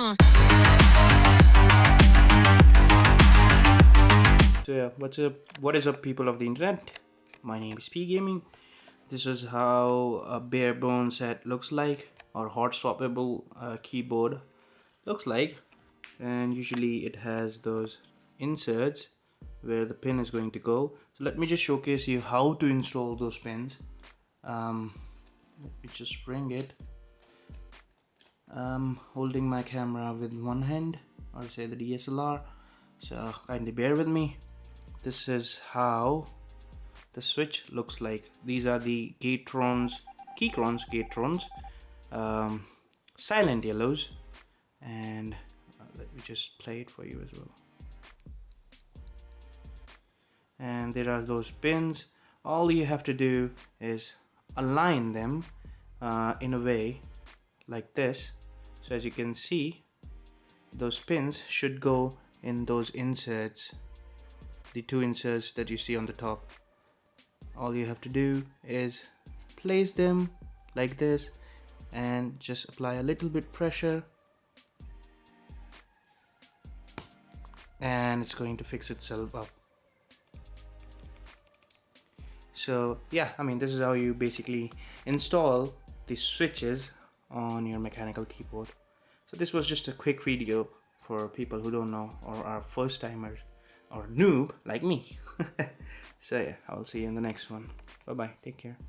So yeah, what's up? What is up, people of the internet? My name is P Gaming. This is how a barebone set looks like, or hot swappable keyboard looks like. And usually it has those inserts where the pin is going to go. So let me just showcase you how to install those pins. Let me just bring it. I'm holding my camera with one hand, or say the DSLR, so kindly bear with me. This is how the switch looks like. These are the keychron, silent yellows, and let me just play it for you as well. And there are those pins. All you have to do is align them in a way like this. So as you can see, those pins should go in those inserts, the two inserts that you see on the top. All you have to do is place them like this and just apply a little bit pressure, and it's going to fix itself up. So yeah, I mean, this is how you basically install the switches on your mechanical keyboard. So this was just a quick video for people who don't know or are first timers or noob like me. So yeah, I'll see you in the next one. Bye bye, take care.